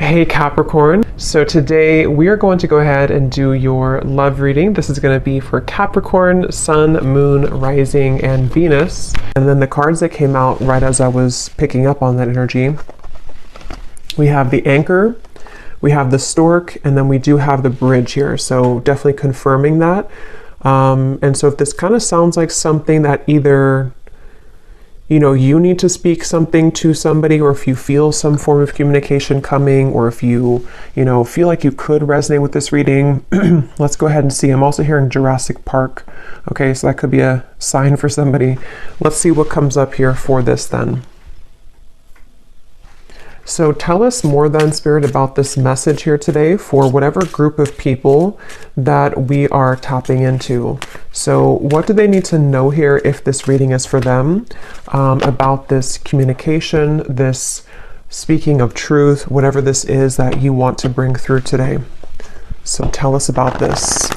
Hey Capricorn, so today we are going to go ahead and do your love reading. This is going to be for Capricorn, Sun, Moon, Rising, and Venus. And then the cards that came out right as I was picking up on that energy, we have the Anchor, we have the Stork, and then we do have the Bridge here. So definitely confirming that. And so if this kind of sounds like something that either you need to speak something to somebody, or if you feel some form of communication coming, or if you feel like you could resonate with this reading, let's go ahead and see. I'm also hearing Jurassic Park. Okay, so that could be a sign for somebody. Let's see what comes up here for this then. So tell us more then, Spirit, about this message here today for whatever group of people that we are tapping into. So what do they need to know here if this reading is for them, about this communication, this speaking of truth, whatever this is that you want to bring through today. So tell us about this.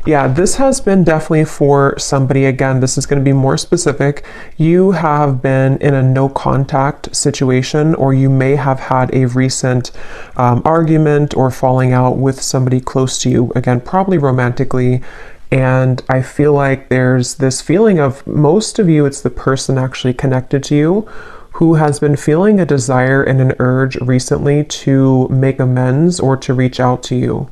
Yeah, this has been definitely for somebody. Again, this is going to be more specific. You have been in a no contact situation, or you may have had a recent argument or falling out with somebody close to you. Again, probably romantically. And I feel like there's this feeling of, most of you, it's the person actually connected to you who has been feeling a desire and an urge recently to make amends or to reach out to you.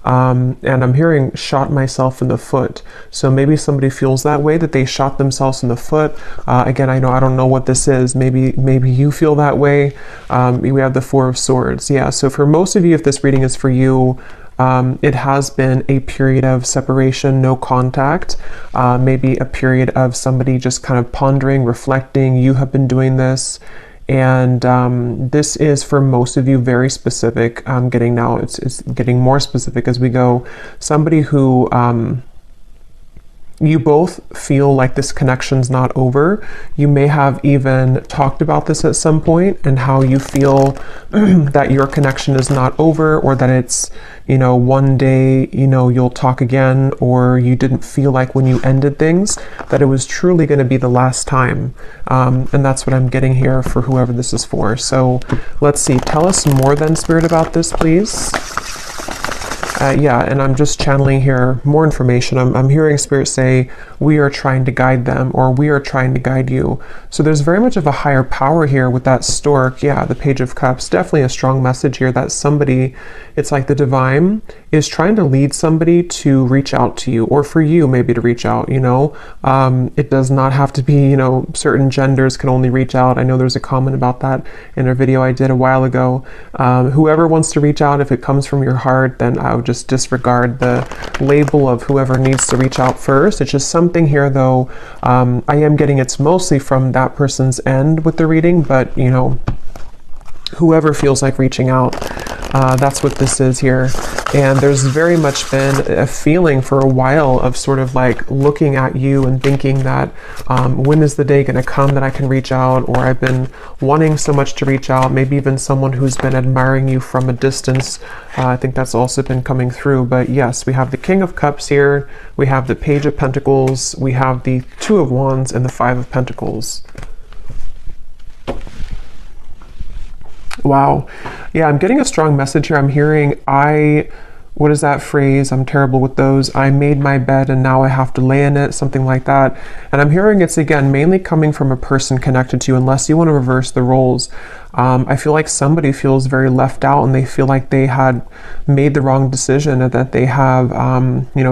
And I'm hearing shot myself in the foot. So maybe somebody feels that way, that they shot themselves in the foot. Again, I don't know what this is. Maybe you feel that way. We have the Four of Swords. Yeah. So for most of you, if this reading is for you, it has been a period of separation, no contact, maybe a period of somebody just kind of pondering, reflecting. You have been doing this. And this is for most of you very specific. I'm getting now, it's getting more specific as we go. Somebody who you both feel like this connection's not over. You may have even talked about this at some point, and how you feel that your connection is not over, or that it's, one day, you'll talk again, or you didn't feel like when you ended things that it was truly going to be the last time. And that's what I'm getting here for whoever this is for. So let's see. Tell us more then, Spirit, about this, please. Yeah, and I'm just channeling here more information. I'm hearing Spirit say, we are trying to guide them, or we are trying to guide you. So there's very much of a higher power here with that Stork. Yeah, the Page of Cups, definitely a strong message here that somebody, it's like the divine is trying to lead somebody to reach out to you, or for you maybe to reach out, It does not have to be, certain genders can only reach out. I know there's a comment about that in a video I did a while ago. Whoever wants to reach out, if it comes from your heart, then I would just disregard the label of whoever needs to reach out first. It's just something here, though. I am getting it's mostly from that person's end with the reading, but whoever feels like reaching out, that's what this is here. And there's very much been a feeling for a while of sort of like looking at you and thinking that when is the day going to come that I can reach out, or I've been wanting so much to reach out. Maybe even someone who's been admiring you from a distance. I think that's also been coming through. But yes, we have the King of Cups here, we have the Page of Pentacles, we have the Two of Wands, and the Five of Pentacles. Wow. Yeah, I'm getting a strong message here. I'm hearing, what is that phrase? I'm terrible with those. I made my bed and now I have to lay in it, something like that. And I'm hearing it's, again, mainly coming from a person connected to you, unless you want to reverse the roles. I feel like somebody feels very left out, and they feel like they had made the wrong decision, and that they have,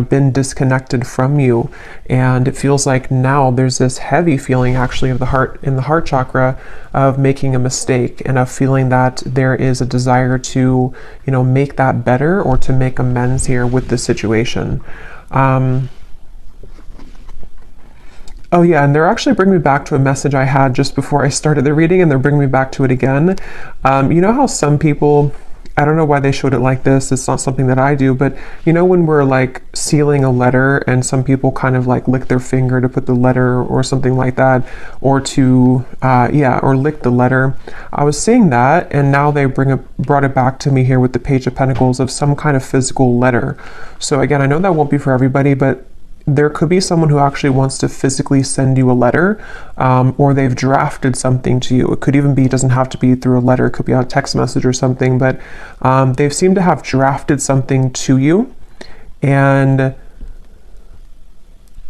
been disconnected from you. And it feels like now there's this heavy feeling actually of the heart, in the heart chakra, of making a mistake, and of feeling that there is a desire to, make that better, or to make amends here with the situation. Oh yeah, and they're actually bringing me back to a message I had just before I started the reading, and they're bringing me back to it again. You know how some people, I don't know why they showed it like this, it's not something that I do, but when we're like sealing a letter, and some people kind of like lick their finger to put the letter, or something like that, or to, or lick the letter. I was seeing that, and now they brought it back to me here with the Page of Pentacles, of some kind of physical letter. So again, I know that won't be for everybody, but there could be someone who actually wants to physically send you a letter, or they've drafted something to you. It could even be, it doesn't have to be through a letter, it could be a text message or something, but they've seemed to have drafted something to you. And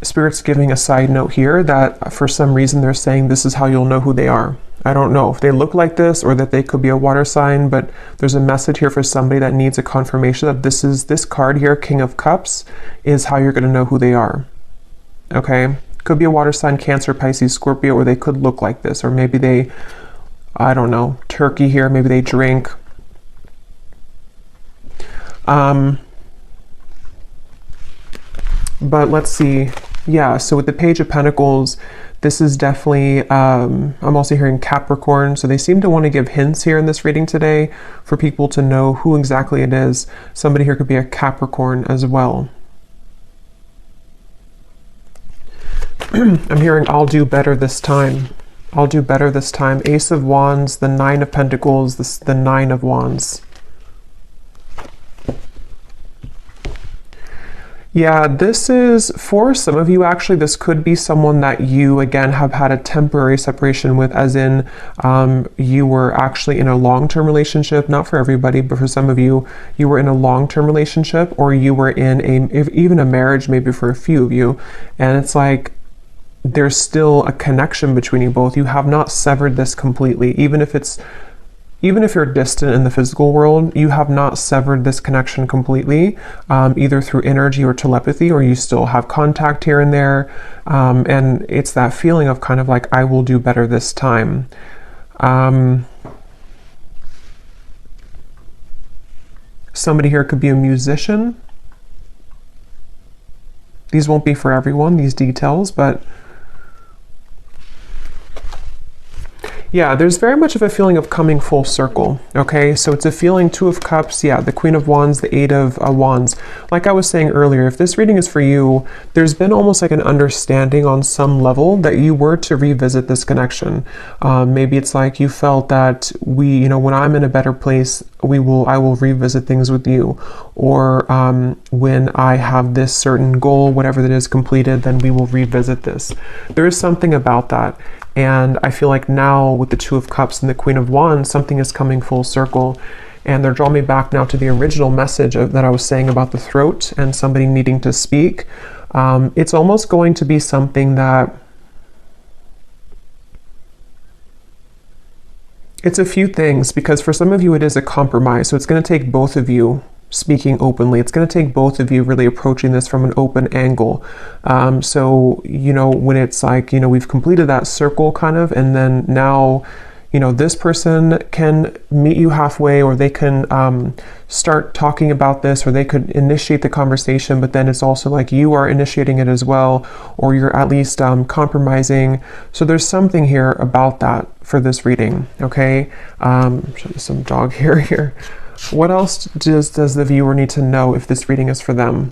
Spirit's giving a side note here that for some reason they're saying this is how you'll know who they are. I don't know if they look like this or that they could be a water sign, but there's a message here for somebody that needs a confirmation that this card here, King of Cups, is how you're going to know who they are. Okay? Could be a water sign, Cancer, Pisces, Scorpio, or they could look like this, or maybe they, I don't know, Turkey here, maybe they drink. But let's see. Yeah, so with the Page of Pentacles, this is definitely, I'm also hearing Capricorn. So they seem to want to give hints here in this reading today for people to know who exactly it is. Somebody here could be a Capricorn as well. I'm hearing, I'll do better this time. I'll do better this time. Ace of Wands, the Nine of Pentacles, the Nine of Wands. Yeah, this is, for some of you, actually, this could be someone that you, again, have had a temporary separation with, as in you were actually in a long-term relationship. Not for everybody, but for some of you, you were in a long-term relationship, or you were in even a marriage, maybe for a few of you. And it's like, there's still a connection between you both. You have not severed this completely, even if you're distant in the physical world, you have not severed this connection completely, either through energy or telepathy, or you still have contact here and there. And it's that feeling of kind of like, I will do better this time. Somebody here could be a musician. These won't be for everyone, these details, but yeah, there's very much of a feeling of coming full circle, okay? So it's a feeling, Two of Cups, yeah, the Queen of Wands, the Eight of Wands. Like I was saying earlier, if this reading is for you, there's been almost like an understanding on some level that you were to revisit this connection. Maybe it's like you felt that when I'm in a better place, I will revisit things with you. Or when I have this certain goal, whatever that is completed, then we will revisit this. There is something about that. And I feel like now with the Two of Cups and the Queen of Wands, something is coming full circle. And they're drawing me back now to the original message that I was saying about the throat and somebody needing to speak. It's almost going to be something that, it's a few things, because for some of you it is a compromise. So it's going to take both of you speaking openly. It's going to take both of you really approaching this from an open angle. So, when it's like, we've completed that circle kind of, and then now, this person can meet you halfway, or they can start talking about this, or they could initiate the conversation, but then it's also like you are initiating it as well, or you're at least compromising. So there's something here about that for this reading, okay? Show you some dog hair here. What else does the viewer need to know if this reading is for them?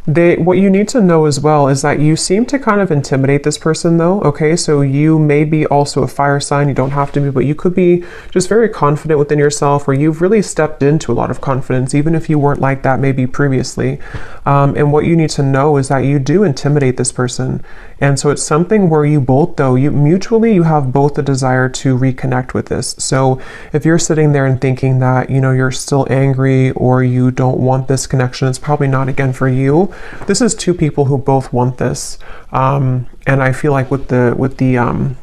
What you need to know as well is that you seem to kind of intimidate this person though, okay? So you may be also a fire sign, you don't have to be, but you could be just very confident within yourself, or you've really stepped into a lot of confidence, even if you weren't like that maybe previously. And what you need to know is that you do intimidate this person. And so it's something where you both though, you have both the desire to reconnect with this. So if you're sitting there and thinking that, you're still angry, or you don't want this connection, it's probably not again for you. This is two people who both want this. And I feel like with the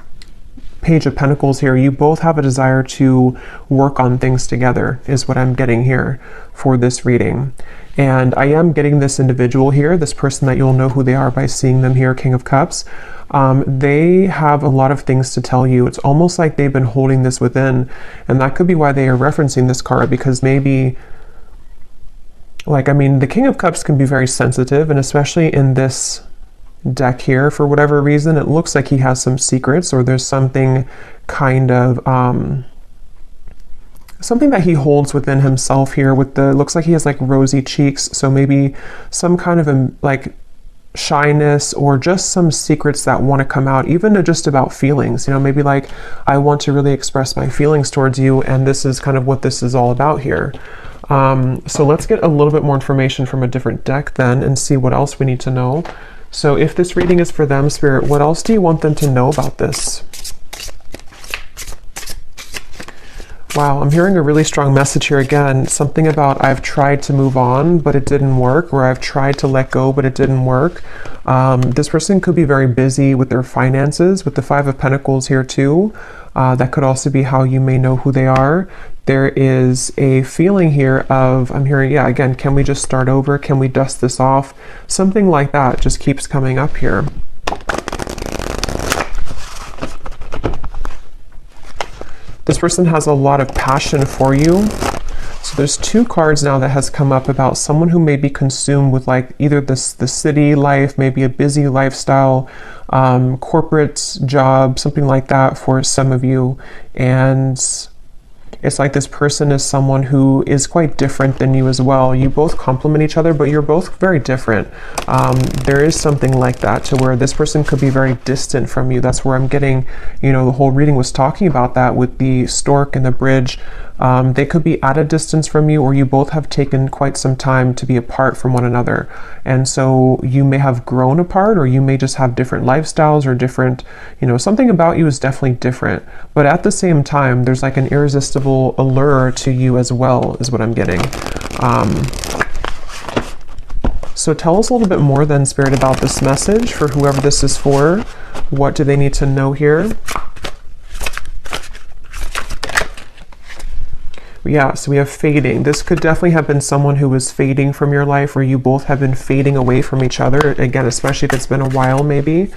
Page of Pentacles here, you both have a desire to work on things together, is what I'm getting here for this reading. And I am getting this individual here, this person that you'll know who they are by seeing them here, King of Cups. They have a lot of things to tell you. It's almost like they've been holding this within, and that could be why they are referencing this card, because maybe, the King of Cups can be very sensitive, and especially in this deck here, for whatever reason, it looks like he has some secrets, or there's something kind of, something that he holds within himself here looks like he has like rosy cheeks. So maybe some kind of shyness, or just some secrets that want to come out, even just about feelings, maybe like, I want to really express my feelings towards you, and this is kind of what this is all about here. So let's get a little bit more information from a different deck then and see what else we need to know. So if this reading is for them, Spirit, what else do you want them to know about this? Wow, I'm hearing a really strong message here again. Something about I've tried to move on, but it didn't work, or I've tried to let go, but it didn't work. This person could be very busy with their finances, with the Five of Pentacles here too. That could also be how you may know who they are. There is a feeling here of, I'm hearing, yeah, again, can we just start over? Can we dust this off? Something like that just keeps coming up here. This person has a lot of passion for you. So there's two cards now that has come up about someone who may be consumed with like either the city life, maybe a busy lifestyle, corporate job, something like that for some of you. And it's like this person is someone who is quite different than you as well. You both complement each other, but you're both very different. There is something like that to where this person could be very distant from you. That's where I'm getting, you know, the whole reading was talking about that with the stork and the bridge. They could be at a distance from you, or you both have taken quite some time to be apart from one another. And so you may have grown apart, or you may just have different lifestyles or different, you know, something about you is definitely different. But at the same time, there's like an irresistible allure to you as well, is what I'm getting. So tell us a little bit more then, Spirit, about this message for whoever this is for. What do they need to know here? Yeah, so we have fading. This could definitely have been someone who was fading from your life, or you both have been fading away from each other. Again, especially if it's been a while, maybe.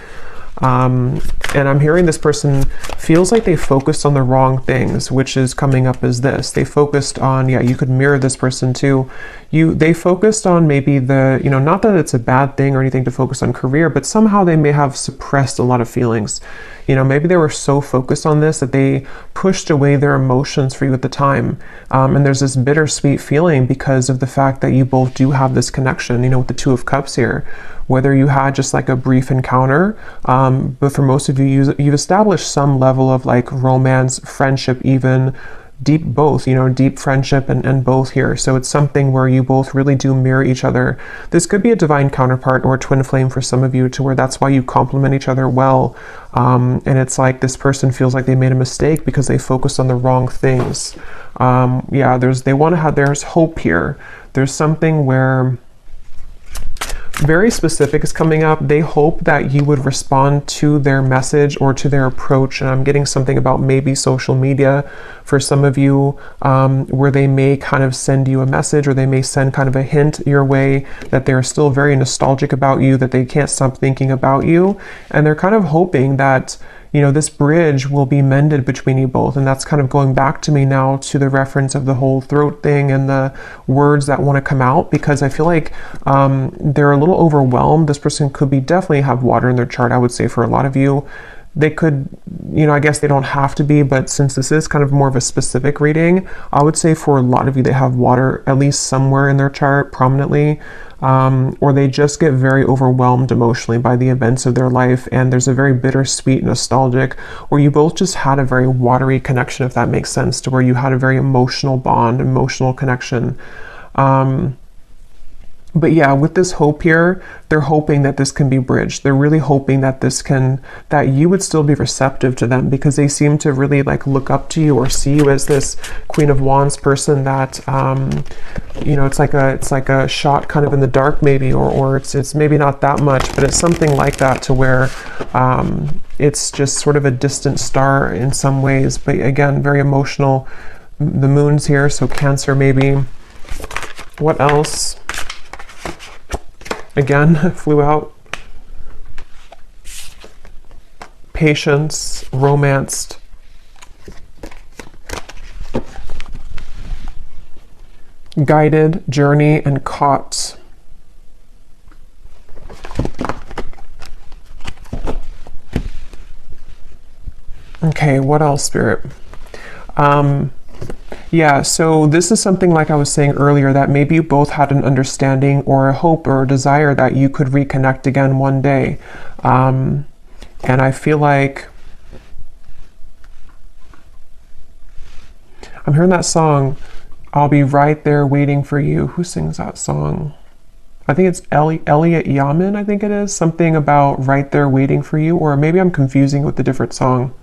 And I'm hearing this person feels like they focused on the wrong things, which is coming up as this. They focused on, yeah, you could mirror this person too. They focused on maybe the, you know, not that it's a bad thing or anything to focus on career, but somehow they may have suppressed a lot of feelings. You know, maybe they were so focused on this that they pushed away their emotions for you at the time. And there's this bittersweet feeling because of the fact that you both do have this connection, you know, with the Two of Cups here. Whether you had just like a brief encounter, but for most of you, you've established some level of like romance, friendship, even deep both, you know, deep friendship and both here. So it's something where you both really do mirror each other. This could be a divine counterpart or a twin flame for some of you, to where that's why you complement each other well. And it's like this person feels like they made a mistake because they focused on the wrong things. Yeah, there's hope here. There's something where very specific is coming up. They hope that you would respond to their message or to their approach. And I'm getting something about maybe social media for some of you, where they may kind of send you a message, or they may send kind of a hint your way that they're still very nostalgic about you, that they can't stop thinking about you. And they're kind of hoping that, you know, this bridge will be mended between you both. And that's kind of going back to me now to the reference of the whole throat thing and the words that want to come out, because I feel like they're a little overwhelmed. This person could be definitely have water in their chart, I would say, for a lot of you. They could, you know, I guess they don't have to be, but since this is kind of more of a specific reading, I would say for a lot of you, they have water at least somewhere in their chart prominently. Or they just get very overwhelmed emotionally by the events of their life, and there's a very bittersweet, nostalgic, or you both just had a very watery connection, if that makes sense, to where you had a very emotional bond, emotional connection. But yeah, with this hope here, they're hoping that this can be bridged. They're really hoping that that you would still be receptive to them, because they seem to really like look up to you or see you as this Queen of Wands person that, you know, it's like a shot kind of in the dark maybe, or it's maybe not that much, but it's something like that, to where it's just sort of a distant star in some ways, but again, very emotional. The moon's here, so Cancer maybe. What else? Again, flew out. Patience, romanced. Guided, journey, and caught. Okay, what else, Spirit? Yeah, so this is something like I was saying earlier, that maybe you both had an understanding or a hope or a desire that you could reconnect again one day. And I feel like I'm hearing that song, I'll be right there waiting for you. Who sings that song? I think it's Elliot Yamin, I think it is. Something about right there waiting for you, or maybe I'm confusing with a different song.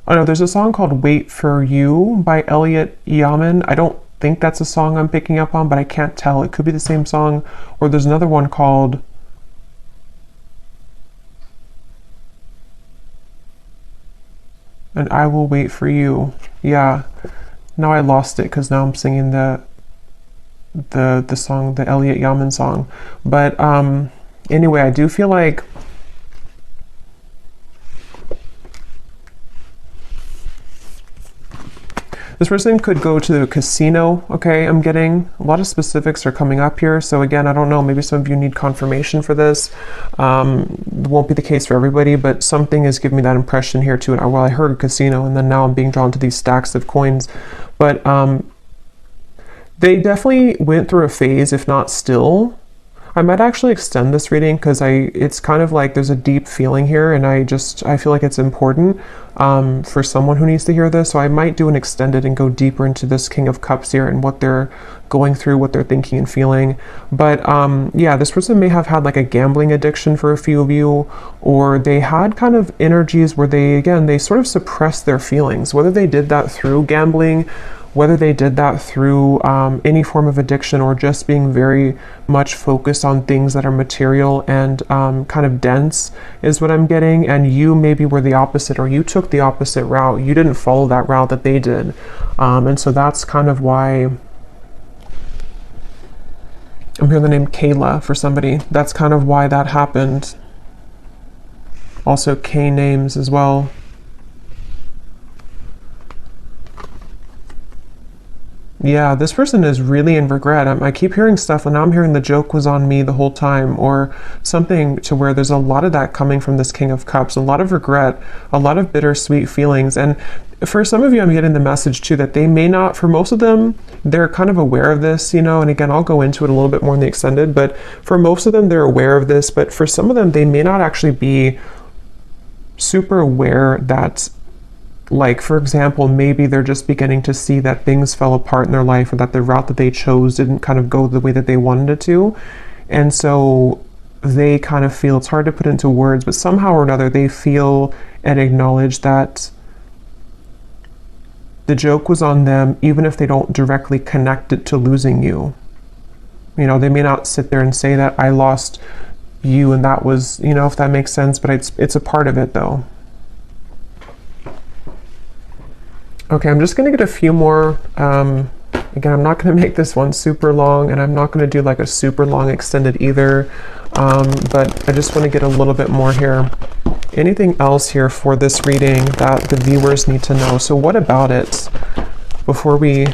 Oh no, there's a song called Wait for You by Elliot Yamin. I don't think that's a song I'm picking up on, but I can't tell. It could be the same song. Or there's another one called And I Will Wait for You. Yeah. Now I lost it because now I'm singing the song, the Elliot Yamin song. But anyway, I do feel like this person could go to the casino, okay? I'm getting a lot of specifics are coming up here. So again, I don't know, maybe some of you need confirmation for this. It won't be the case for everybody, but something is giving me that impression here too. Well, I heard casino, and then now I'm being drawn to these stacks of coins. But they definitely went through a phase, if not still. I might actually extend this reading because it's kind of like there's a deep feeling here, and I feel like it's important for someone who needs to hear this. So I might do an extended and go deeper into this King of Cups here and what they're going through, what they're thinking and feeling. But yeah, this person may have had like a gambling addiction for a few of you, or they had kind of energies where they sort of suppressed their feelings, whether they did that through gambling, whether they did that through any form of addiction, or just being very much focused on things that are material and kind of dense is what I'm getting. And you maybe were the opposite, or you took the opposite route. You didn't follow that route that they did. And so that's kind of why I'm hearing the name Kayla for somebody. That's kind of why that happened. Also K names as well. Yeah, this person is really in regret. I keep hearing stuff, and now I'm hearing the joke was on me the whole time, or something to where there's a lot of that coming from this King of Cups, a lot of regret, a lot of bittersweet feelings. And for some of you, I'm getting the message too that they may not, for most of them, they're kind of aware of this, you know, and again, I'll go into it a little bit more in the extended, but for most of them, they're aware of this, but for some of them, they may not actually be super aware that, like, for example, maybe they're just beginning to see that things fell apart in their life, or that the route that they chose didn't kind of go the way that they wanted it to. And so they kind of feel, it's hard to put into words, but somehow or another, they feel and acknowledge that the joke was on them, even if they don't directly connect it to losing you. You know, they may not sit there and say that I lost you and that was, you know, if that makes sense, but it's a part of it though. Okay, I'm just gonna get a few more. Again, I'm not gonna make this one super long, and I'm not gonna do like a super long extended either, but I just wanna get a little bit more here. Anything else here for this reading that the viewers need to know? So what about it before we...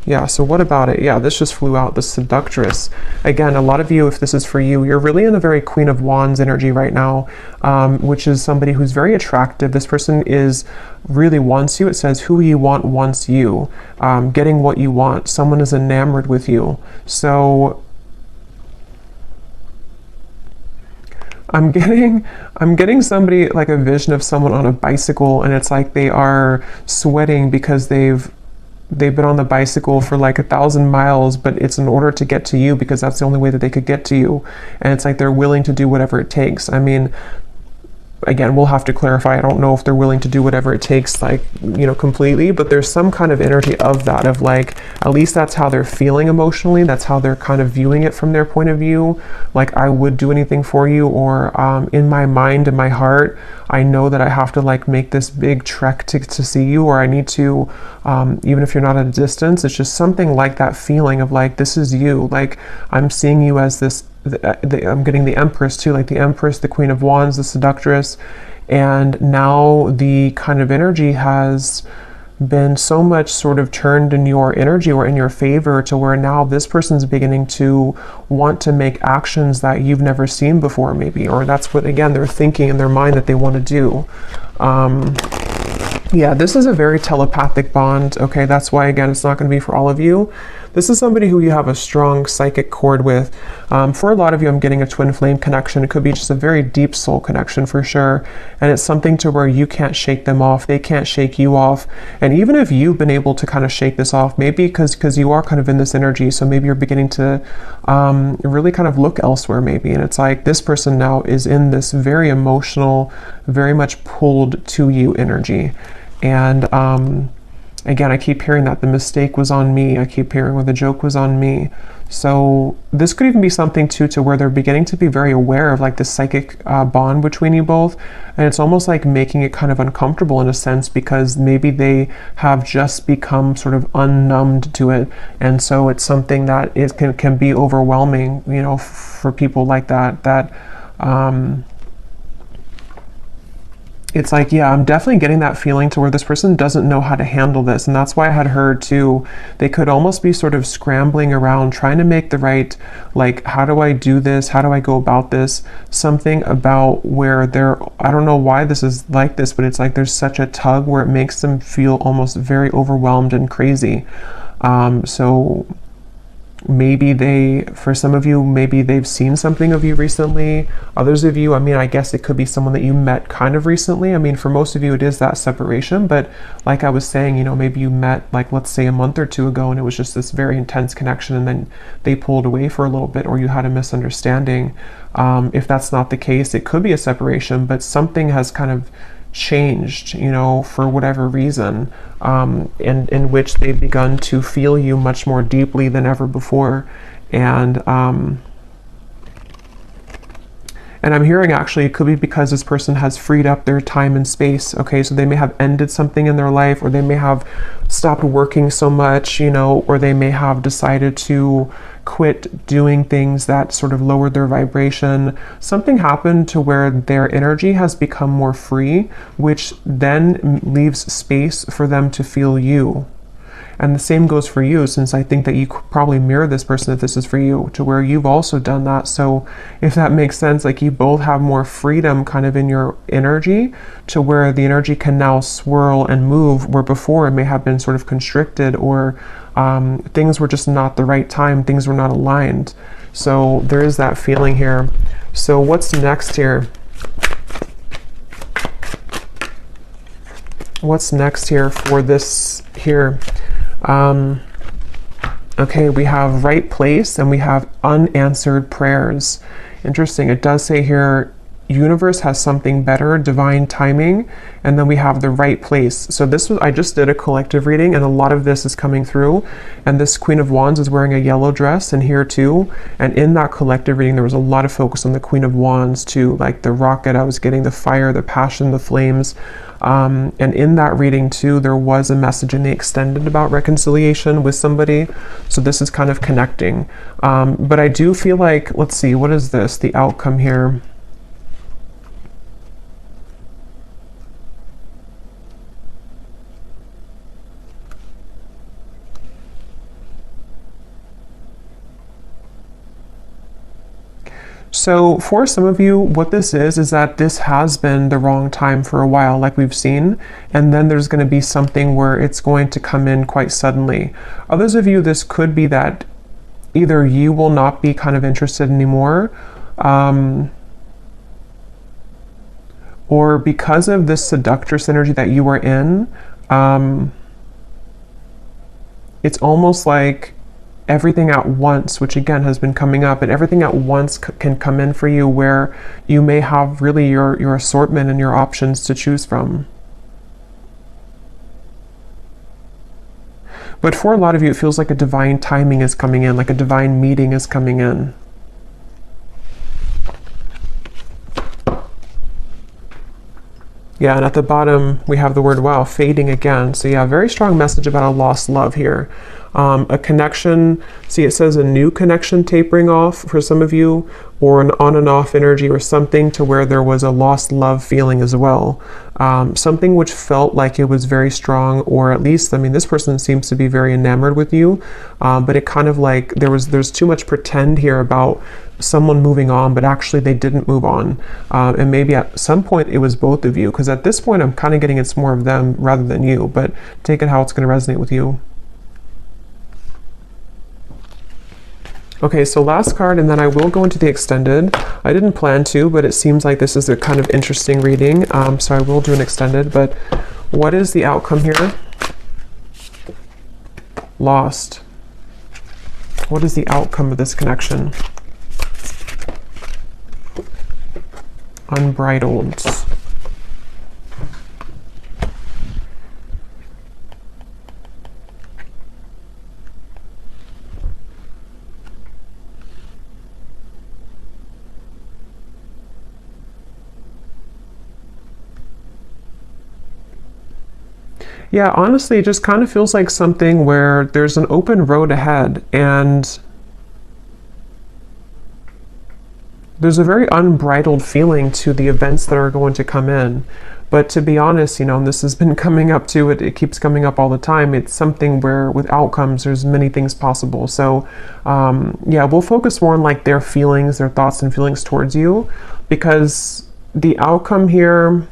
Yeah, so what about it? Yeah, this just flew out, the Seductress. Again, a lot of you, if this is for you, you're really in a very Queen of Wands energy right now, which is somebody who's very attractive. This person is really wants you. It says, who you want wants you. Getting what you want. Someone is enamored with you. So I'm getting somebody, like a vision of someone on a bicycle, and it's like they are sweating because they've been on the bicycle for like 1,000 miles, but it's in order to get to you because that's the only way that they could get to you. And it's like they're willing to do whatever it takes. I mean, again, we'll have to clarify. I don't know if they're willing to do whatever it takes, like, you know, completely, but there's some kind of energy of that, of like, at least that's how they're feeling emotionally. That's how they're kind of viewing it from their point of view. Like, I would do anything for you, or in my mind, in my heart, I know that I have to like make this big trek to see you, or I need to, even if you're not at a distance, it's just something like that feeling of like, this is you. Like, I'm seeing you as this, I'm getting the Empress too, like the Empress, the Queen of Wands, the Seductress, and now the kind of energy has been so much sort of turned in your energy or in your favor, to where now this person's beginning to want to make actions that you've never seen before, maybe, or that's what, again, they're thinking in their mind that they want to do. Yeah, this is a very telepathic bond. Okay, that's why, again, it's not going to be for all of you. this is somebody who you have a strong psychic cord with. For a lot of you, I'm getting a twin flame connection. It could be just a very deep soul connection for sure. And it's something to where you can't shake them off. They can't shake you off. And even if you've been able to kind of shake this off, maybe because you are kind of in this energy, so maybe you're beginning to really kind of look elsewhere maybe. And it's like this person now is in this very emotional, very much pulled to you energy. And again, I keep hearing that the mistake was on me. I keep hearing where the joke was on me. So this could even be something too, to where they're beginning to be very aware of like the psychic bond between you both. And it's almost like making it kind of uncomfortable in a sense, because maybe they have just become sort of unnumbed to it. And so it's something that can be overwhelming, you know, for people like that, it's like, yeah, I'm definitely getting that feeling to where this person doesn't know how to handle this. And that's why I had heard too, they could almost be sort of scrambling around trying to make the right, like, how do I do this? How do I go about this? Something about where I don't know why this is like this, but it's like there's such a tug where it makes them feel almost very overwhelmed and crazy. So maybe for some of you, maybe they've seen something of you recently. Others of you, I mean, I guess it could be someone that you met kind of recently. I mean, for most of you, it is that separation. But like I was saying, you know, maybe you met, like, let's say a month or two ago, and it was just this very intense connection, and then they pulled away for a little bit, or you had a misunderstanding. If that's not the case, it could be a separation, but something has kind of changed, you know, for whatever reason, in which they've begun to feel you much more deeply than ever before. And I'm hearing actually it could be because this person has freed up their time and space. Okay, so they may have ended something in their life, or they may have stopped working so much, you know, or they may have decided to quit doing things that sort of lowered their vibration. Something happened to where their energy has become more free, which then leaves space for them to feel you. And the same goes for you, since I think that you probably mirror this person if this is for you, to where you've also done that. So if that makes sense, like you both have more freedom kind of in your energy, to where the energy can now swirl and move, where before it may have been sort of constricted, or things were just not the right time, things were not aligned. So there is that feeling here. So what's next here? What's next here for this here? Okay, we have right place and we have unanswered prayers. Interesting. It does say here, universe has something better, divine timing, and then we have the right place. So I just did a collective reading, and a lot of this is coming through, and this Queen of Wands is wearing a yellow dress, and here too, and in that collective reading there was a lot of focus on the Queen of Wands too, like the rocket I was getting, the fire, the passion, the flames. And in that reading too, there was a message in the extended about reconciliation with somebody. So this is kind of connecting. But I do feel like, let's see, what is this? The outcome here. So for some of you, what this is that this has been the wrong time for a while, like we've seen, and then there's going to be something where it's going to come in quite suddenly. Others of you, this could be that either you will not be kind of interested anymore, or because of this seductress energy that you are in, it's almost like everything at once, which again has been coming up, and everything at once can come in for you, where you may have really your assortment and your options to choose from. But for a lot of you, it feels like a divine timing is coming in, like a divine meeting is coming in. Yeah, and at the bottom, we have the word, wow, fading again. So yeah, very strong message about a lost love here. A connection, see it says a new connection tapering off for some of you, or an on and off energy, or something to where there was a lost love feeling as well. Something which felt like it was very strong, or at least, I mean, this person seems to be very enamored with you, but it kind of like, there's too much pretend here about someone moving on, but actually they didn't move on. And maybe at some point it was both of you, because at this point I'm kind of getting it's more of them rather than you, but take it how it's going to resonate with you. Okay, so last card, and then I will go into the extended. I didn't plan to, but it seems like this is a kind of interesting reading, so I will do an extended. But what is the outcome here? Lost. What is the outcome of this connection? Unbridled. Yeah, honestly, it just kind of feels like something where there's an open road ahead and there's a very unbridled feeling to the events that are going to come in. But to be honest, you know, and this has been coming up too, it keeps coming up all the time. It's something where with outcomes, there's many things possible. So yeah, we'll focus more on like their feelings, their thoughts and feelings towards you, because the outcome here,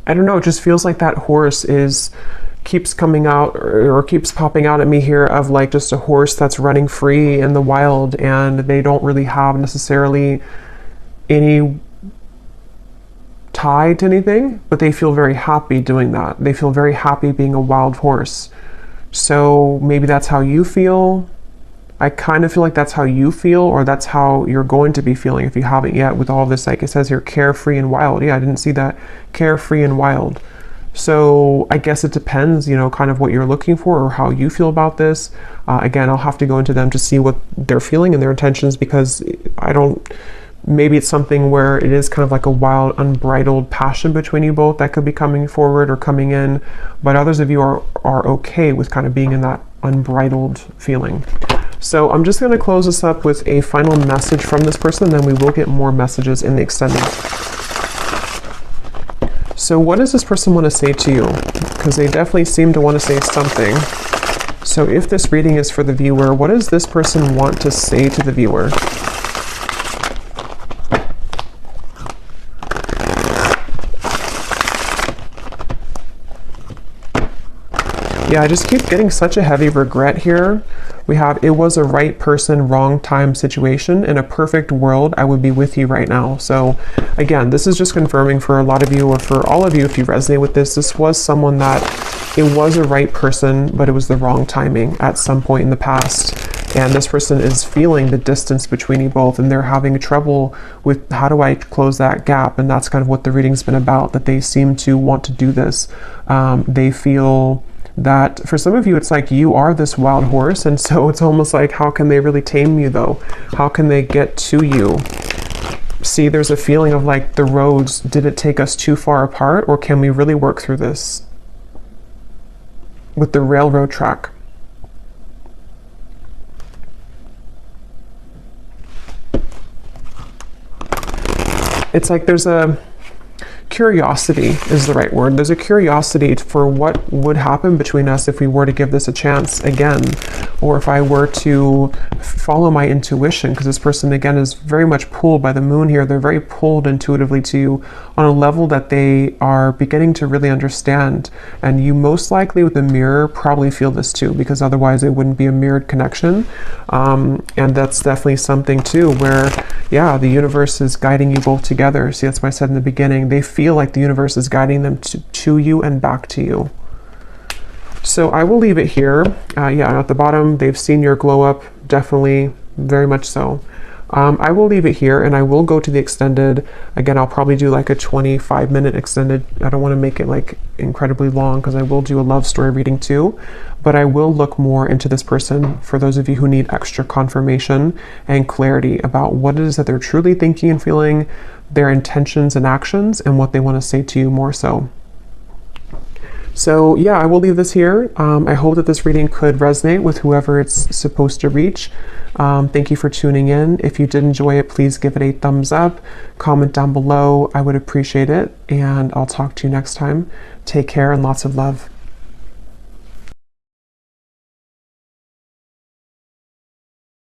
I don't know, it just feels like that horse keeps coming out or keeps popping out at me here of like just a horse that's running free in the wild, and they don't really have necessarily any tie to anything, but they feel very happy doing that. They feel very happy being a wild horse. So maybe that's how you feel. I kind of feel like that's how you feel, or that's how you're going to be feeling if you haven't yet with all of this. Like it says here, carefree and wild. Yeah, I didn't see that. Carefree and wild. So I guess it depends, you know, kind of what you're looking for or how you feel about this. Again, I'll have to go into them to see what they're feeling and their intentions, because maybe it's something where it is kind of like a wild, unbridled passion between you both that could be coming forward or coming in. But others of you are okay with kind of being in that unbridled feeling. So I'm just going to close this up with a final message from this person, and then we will get more messages in the extended. So what does this person want to say to you? Because they definitely seem to want to say something. So if this reading is for the viewer, what does this person want to say to the viewer? Yeah, I just keep getting such a heavy regret here. We have, it was a right person, wrong time situation. In a perfect world, I would be with you right now. So again, this is just confirming for a lot of you, or for all of you, if you resonate with this, this was someone that it was a right person, but it was the wrong timing at some point in the past. And this person is feeling the distance between you both, and they're having trouble with how do I close that gap? And that's kind of what the reading's been about, that they seem to want to do this. They feel that for some of you, it's like you are this wild horse, and so it's almost like, how can they really tame you though? How can they get to you? See, there's a feeling of like the roads, did it take us too far apart, or can we really work through this with the railroad track? It's like there's a curiosity is the right word. There's a curiosity for what would happen between us if we were to give this a chance again, or if I were to follow my intuition, because this person again is very much pulled by the moon here. They're very pulled intuitively to you on a level that they are beginning to really understand. And you most likely with the mirror probably feel this too, because otherwise it wouldn't be a mirrored connection. And that's definitely something too where, yeah, the universe is guiding you both together. See, that's what I said in the beginning. They feel like the universe is guiding them to you and back to you. So I will leave it here. Yeah, at the bottom, they've seen your glow up. Definitely, very much so. I will leave it here, and I will go to the extended. Again, I'll probably do like a 25-minute extended. I don't want to make it like incredibly long, because I will do a love story reading too. But I will look more into this person for those of you who need extra confirmation and clarity about what it is that they're truly thinking and feeling, their intentions and actions, and what they want to say to you more so. So yeah, I will leave this here. I hope that this reading could resonate with whoever it's supposed to reach. Thank you for tuning in. If you did enjoy it, please give it a thumbs up, comment down below. I would appreciate it, and I'll talk to you next time. Take care and lots of love.